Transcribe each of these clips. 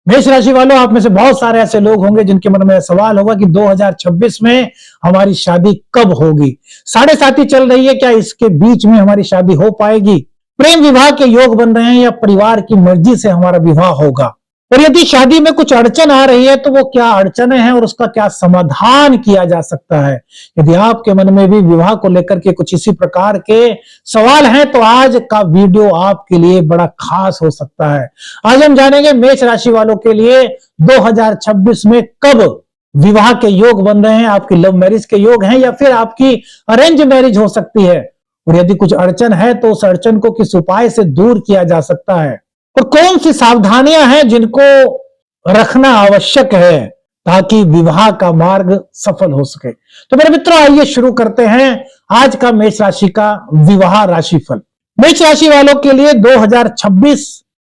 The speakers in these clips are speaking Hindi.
मेष राशि वालों, आप में से बहुत सारे ऐसे लोग होंगे जिनके मन में सवाल होगा कि 2026 में हमारी शादी कब होगी। साढ़े साथी चल रही है, क्या इसके बीच में हमारी शादी हो पाएगी? प्रेम विवाह के योग बन रहे हैं या परिवार की मर्जी से हमारा विवाह होगा? और यदि शादी में कुछ अड़चन आ रही है तो वो क्या अड़चनें हैं और उसका क्या समाधान किया जा सकता है? यदि आपके मन में भी विवाह को लेकर के कुछ इसी प्रकार के सवाल हैं तो आज का वीडियो आपके लिए बड़ा खास हो सकता है। आज हम जानेंगे मेष राशि वालों के लिए 2026 में कब विवाह के योग बन रहे हैं, आपकी लव मैरिज के योग हैं या फिर आपकी अरेंज मैरिज हो सकती है। और यदि कुछ अड़चन है तो उस अड़चन को किस उपाय से दूर किया जा सकता है और कौन सी सावधानियां हैं जिनको रखना आवश्यक है ताकि विवाह का मार्ग सफल हो सके। तो मेरे मित्रों, आइए शुरू करते हैं आज का मेष राशि का विवाह राशिफल। मेष राशि वालों के लिए 2026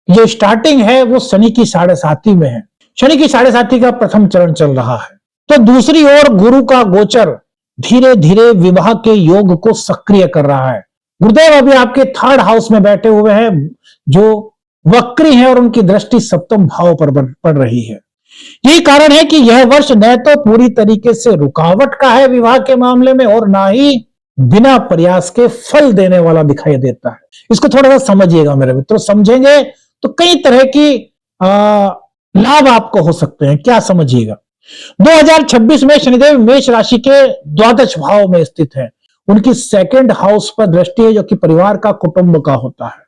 जो स्टार्टिंग है वो शनि की साढ़े साथी में है। शनि की साढ़े साथी का प्रथम चरण चल रहा है, तो दूसरी ओर गुरु का गोचर धीरे धीरे विवाह के योग को सक्रिय कर रहा है। गुरुदेव अभी आपके थर्ड हाउस में बैठे हुए हैं जो वक्री है और उनकी दृष्टि सप्तम भाव पर पड़ रही है। यही कारण है कि यह वर्ष न तो पूरी तरीके से रुकावट का है विवाह के मामले में और ना ही बिना प्रयास के फल देने वाला दिखाई देता है। इसको थोड़ा सा समझिएगा मेरे मित्रों, समझेंगे तो कई तरह की लाभ आपको हो सकते हैं। क्या समझिएगा, 2026 में शनिदेव मेष राशि के द्वादश भाव में स्थित है। उनकी सेकंड हाउस पर दृष्टि है जो कि परिवार का, कुटुंब का होता है,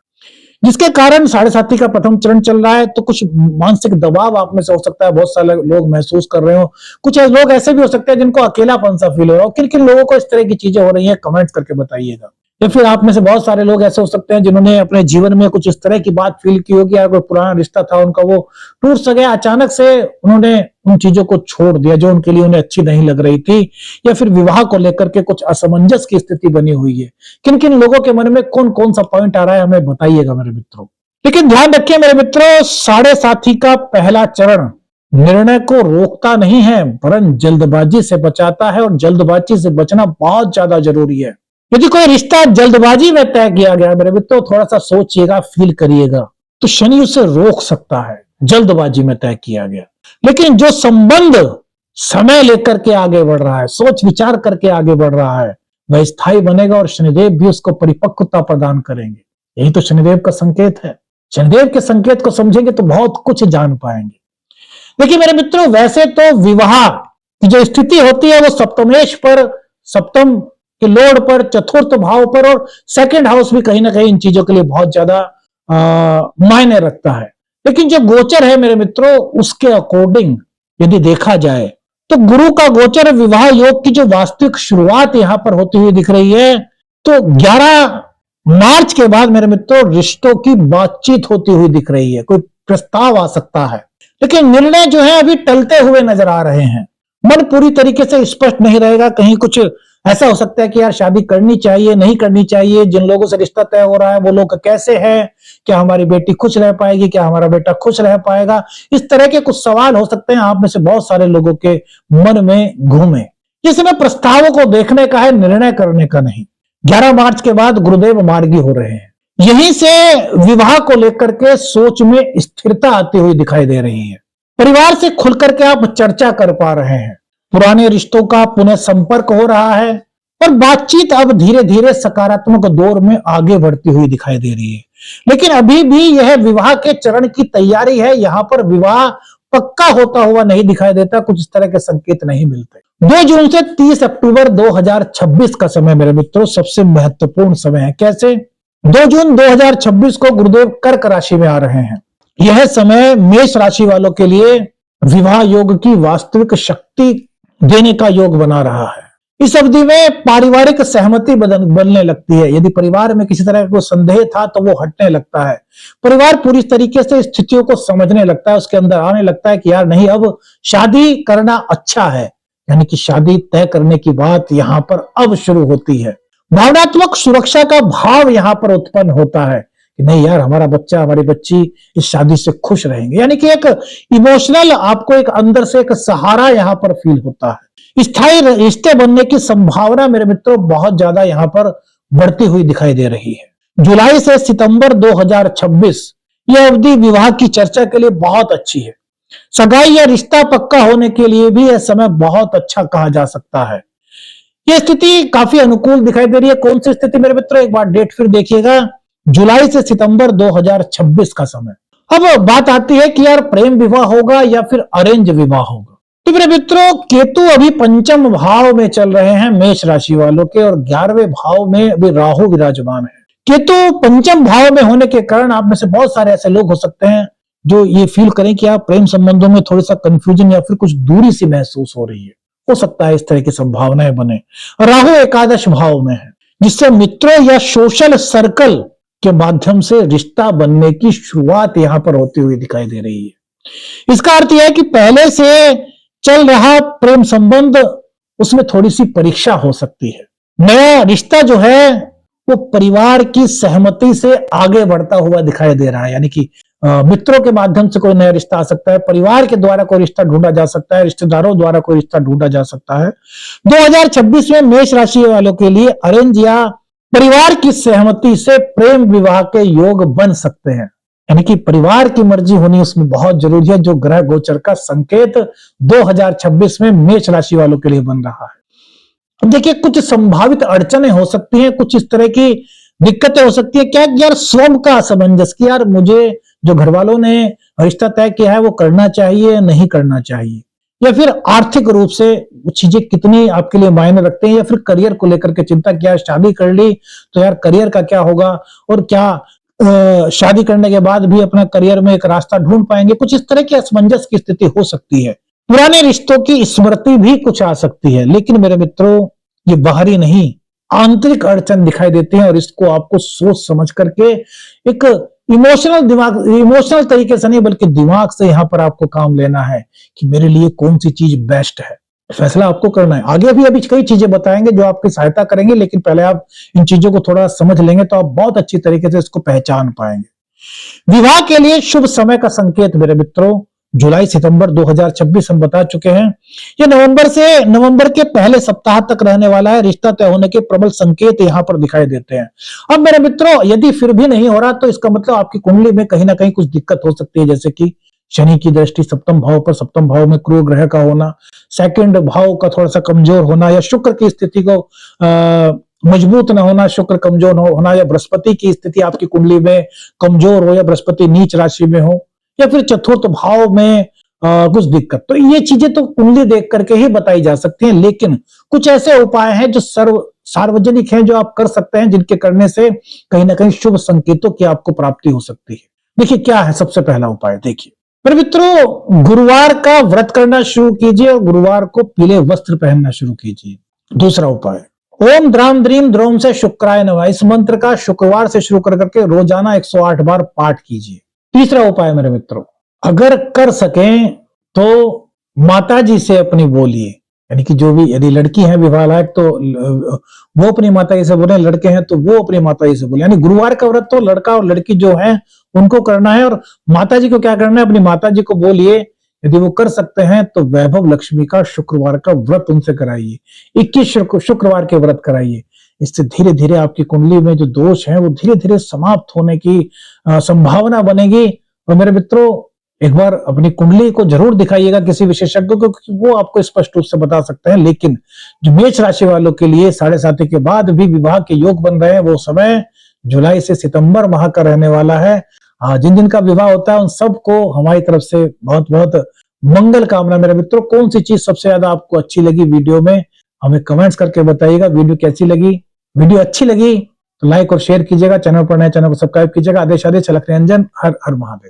जिसके कारण साढ़े साथी का प्रथम चरण चल रहा है। तो कुछ मानसिक दबाव आप में से हो सकता है, बहुत सारे लोग महसूस कर रहे हो। कुछ लोग ऐसे भी हो सकते हैं जिनको अकेलापन सा फील हो रहा हो। किन किन लोगों को इस तरह की चीजें हो रही हैं, कमेंट्स करके बताइएगा। या फिर आप में से बहुत सारे लोग ऐसे हो सकते हैं जिन्होंने अपने जीवन में कुछ इस तरह की बात फील की होगी, यार कोई पुराना रिश्ता था उनका वो टूट सा गया, अचानक से उन्होंने उन चीजों को छोड़ दिया जो उनके लिए उन्हें अच्छी नहीं लग रही थी, या फिर विवाह को लेकर के कुछ असमंजस की स्थिति बनी हुई है। किन किन लोगों के मन में कौन कौन सा पॉइंट आ रहा है हमें बताइएगा मेरे मित्रों। लेकिन ध्यान रखिए मेरे मित्रों, साढ़े साथी का पहला चरण निर्णय को रोकता नहीं है वरन जल्दबाजी से बचाता है, और जल्दबाजी से बचना बहुत ज्यादा जरूरी है। यदि कोई रिश्ता जल्दबाजी में तय किया गया मेरे मित्रों, थोड़ा सा सोचिएगा, फील करिएगा, तो शनि उसे रोक सकता है। जल्दबाजी में तय किया गया, लेकिन जो संबंध समय लेकर के आगे बढ़ रहा है, सोच विचार करके आगे बढ़ रहा है, वह स्थायी बनेगा और शनिदेव भी उसको परिपक्वता प्रदान करेंगे। यही तो शनिदेव का संकेत है। शनिदेव के संकेत को समझेंगे तो बहुत कुछ जान पाएंगे। देखिए मेरे मित्रों, वैसे तो विवाह की जो स्थिति होती है वो सप्तमेश पर, सप्तम के लॉर्ड पर, चतुर्थ भाव पर, और सेकंड हाउस भी कहीं ना कहीं इन चीजों के लिए बहुत ज्यादा मायने रखता है। लेकिन जो गोचर है मेरे मित्रों, उसके अकॉर्डिंग यदि देखा जाए तो गुरु का गोचर विवाह योग की जो वास्तविक शुरुआत यहां पर होती हुई दिख रही है, तो 11 मार्च के बाद मेरे मित्रों रिश्तों की बातचीत होती हुई दिख रही है। कोई प्रस्ताव आ सकता है, लेकिन निर्णय जो है अभी टलते हुए नजर आ रहे हैं। मन पूरी तरीके से स्पष्ट नहीं रहेगा। कहीं कुछ ऐसा हो सकता है कि यार शादी करनी चाहिए, नहीं करनी चाहिए, जिन लोगों से रिश्ता तय हो रहा है वो लोग कैसे हैं, क्या हमारी बेटी खुश रह पाएगी, क्या हमारा बेटा खुश रह पाएगा, इस तरह के कुछ सवाल हो सकते हैं आप में से बहुत सारे लोगों के मन में घूमे। इसमें प्रस्तावों को देखने का है, निर्णय करने का नहीं। 11 मार्च के बाद गुरुदेव मार्गी हो रहे हैं, यहीं से विवाह को लेकर के सोच में स्थिरता आती हुई दिखाई दे रही है। परिवार से खुल करके आप चर्चा कर पा रहे हैं, पुराने रिश्तों का पुनः संपर्क हो रहा है और बातचीत अब धीरे धीरे सकारात्मक दौर में आगे बढ़ती हुई दिखाई दे रही है। लेकिन अभी भी यह विवाह के चरण की तैयारी है, यहां पर विवाह पक्का होता हुआ नहीं दिखाई देता, कुछ इस तरह के संकेत नहीं मिलते। 2 जून से 30 अक्टूबर 2026 का समय मेरे मित्रों सबसे महत्वपूर्ण समय है। कैसे? 2 जून 2026 को गुरुदेव कर्क राशि में आ रहे हैं। यह समय मेष राशि वालों के लिए विवाह योग की वास्तविक शक्ति देने का योग बना रहा है। इस अवधि में पारिवारिक सहमति बनने लगती है। यदि परिवार में किसी तरह का संदेह था तो वो हटने लगता है। परिवार पूरी तरीके से स्थितियों को समझने लगता है, उसके अंदर आने लगता है कि यार नहीं, अब शादी करना अच्छा है, यानी कि शादी तय करने की बात यहां पर अब शुरू होती है। भावनात्मक सुरक्षा का भाव यहां पर उत्पन्न होता है कि नहीं यार, हमारा बच्चा, हमारी बच्ची इस शादी से खुश रहेंगे, यानी कि एक इमोशनल आपको एक अंदर से एक सहारा यहां पर फील होता है। स्थायी रिश्ते बनने की संभावना मेरे मित्रों बहुत ज्यादा यहां पर बढ़ती हुई दिखाई दे रही है। जुलाई से सितंबर 2026 यह अवधि विवाह की चर्चा के लिए बहुत अच्छी है। सगाई या रिश्ता पक्का होने के लिए भी यह समय बहुत अच्छा कहा जा सकता है। यह स्थिति काफी अनुकूल दिखाई दे रही है। कौन सी स्थिति मेरे मित्रों, एक बार डेट फिर देखिएगा, जुलाई से सितंबर 2026 का समय। अब बात आती है कि यार प्रेम विवाह होगा या फिर अरेंज विवाह होगा। तो मेरे मित्रों, केतु अभी पंचम भाव में चल रहे हैं मेष राशि वालों के, और 11वें भाव में अभी राहु विराजमान है। केतु पंचम भाव में होने के कारण आप में से बहुत सारे ऐसे लोग हो सकते हैं जो ये फील करें कि आप प्रेम संबंधों में थोड़ा सा कंफ्यूजन या फिर कुछ दूरी सी महसूस हो रही है। हो सकता है इस तरह की संभावनाएं बने। राहु एकादश भाव में है, जिससे मित्रों या सोशल सर्कल के माध्यम से रिश्ता बनने की शुरुआत यहां पर होती हुई दिखाई दे रही है। इसका अर्थ यह है कि पहले से चल रहा प्रेम संबंध, उसमें थोड़ी सी परीक्षा हो सकती है। नया रिश्ता जो है वो परिवार की सहमति से आगे बढ़ता हुआ दिखाई दे रहा है, यानी कि मित्रों के माध्यम से कोई नया रिश्ता आ सकता है, परिवार के द्वारा कोई रिश्ता ढूंढा जा सकता है, रिश्तेदारों द्वारा कोई रिश्ता ढूंढा जा सकता है। 2026 में मेष राशि वालों के लिए अरेंज या परिवार की सहमति से प्रेम विवाह के योग बन सकते हैं, यानी कि परिवार की मर्जी होनी उसमें बहुत जरूरी है, जो ग्रह गोचर का संकेत 2026 में मेष राशि वालों के लिए बन रहा है। अब देखिए, कुछ संभावित अड़चनें हो सकती हैं, कुछ इस तरह की दिक्कतें हो सकती है। क्या यार स्वयं का असमंजस कि यार मुझे जो घर वालों ने रिश्ता तय किया है वो करना चाहिए नहीं करना चाहिए, या फिर आर्थिक रूप से वो चीजें कितनी आपके लिए मायने रखते हैं, या फिर करियर को लेकर के चिंता, क्या शादी कर ली तो यार करियर का क्या होगा, और क्या शादी करने के बाद भी अपना करियर में एक रास्ता ढूंढ पाएंगे। कुछ इस तरह की असमंजस की स्थिति हो सकती है। पुराने रिश्तों की स्मृति भी कुछ आ सकती है, लेकिन मेरे मित्रों ये बाहरी नहीं आंतरिक अड़चन दिखाई देती है, और इसको आपको सोच समझ करके एक इमोशनल तरीके से नहीं बल्कि दिमाग से यहां पर आपको काम लेना है कि मेरे लिए कौन सी चीज बेस्ट है। फैसला आपको करना है। आगे भी अभी कई चीजें बताएंगे जो आपकी सहायता करेंगे, लेकिन पहले आप इन चीजों को थोड़ा समझ लेंगे तो आप बहुत अच्छी तरीके से इसको पहचान पाएंगे। विवाह के लिए शुभ समय का संकेत मेरे मित्रों जुलाई सितंबर 2026 हम बता चुके हैं। ये नवंबर के पहले सप्ताह तक रहने वाला है। रिश्ता तय होने के प्रबल संकेत यहां पर दिखाई देते हैं। अब मेरे मित्रों, यदि फिर भी नहीं हो रहा तो इसका मतलब आपकी कुंडली में कहीं ना कहीं कुछ दिक्कत हो सकती है, जैसे कि शनि की दृष्टि सप्तम भाव पर, सप्तम भाव में क्रूर ग्रह का होना, सेकंड भाव का थोड़ा सा कमजोर होना, या शुक्र की स्थिति को मजबूत ना होना, शुक्र कमजोर होना, या बृहस्पति की स्थिति आपकी कुंडली में कमजोर हो, या बृहस्पति नीच राशि में हो, या फिर चतुर्थ भाव में कुछ दिक्कत। तो ये चीजें तो कुंडली देख करके ही बताई जा सकती हैं, लेकिन कुछ ऐसे उपाय हैं जो सार्वजनिक हैं, जो आप कर सकते हैं, जिनके करने से कहीं ना कहीं शुभ संकेतों की आपको प्राप्ति हो सकती है। देखिए क्या है सबसे पहला उपाय। देखिए मेरे मित्रों, गुरुवार का व्रत करना शुरू कीजिए और गुरुवार को पीले वस्त्र पहनना शुरू कीजिए। दूसरा उपाय, ओम द्राम द्रीम द्रोम से शुक्राय नमः, इस मंत्र का शुक्रवार से शुरू कर करके रोजाना 108 बार पाठ कीजिए। तीसरा उपाय मेरे मित्रों, अगर कर सकें तो माता जी से अपनी बोलिए, यानी कि जो भी, यदि लड़की है विवाह लायक तो वो अपनी माता जी से बोले, लड़के हैं तो वो अपनी माता जी से बोले। यानी गुरुवार का व्रत तो लड़का और लड़की जो है उनको करना है, और माता जी को क्या करना है, अपनी माता जी को बोलिए। यदि वो कर सकते हैं तो वैभव लक्ष्मी का शुक्रवार का व्रत उनसे कराइए, 21 शुक्रवार के व्रत कराइए। इससे धीरे धीरे आपकी कुंडली में जो दोष है वो धीरे धीरे समाप्त होने की संभावना बनेगी। और मेरे मित्रों, एक बार अपनी कुंडली को जरूर दिखाइएगा किसी विशेषज्ञ को, क्योंकि वो आपको स्पष्ट रूप से बता सकते हैं। लेकिन जो मेष राशि वालों के लिए 7.5 के बाद भी विवाह के योग बन रहे हैं, वो समय जुलाई से सितंबर माह का रहने वाला है। जिन जिन का विवाह होता है उन सबको हमारी तरफ से बहुत बहुत मंगल कामना। मेरे मित्रों, कौन सी चीज सबसे ज्यादा आपको अच्छी लगी वीडियो में, हमें कमेंट्स करके बताइएगा। वीडियो कैसी लगी? वीडियो अच्छी लगी तो लाइक और शेयर कीजिएगा। चैनल पर नए, चैनल को सब्सक्राइब कीजिएगा। आदेश छलक निरंजन। हर हर महादेव।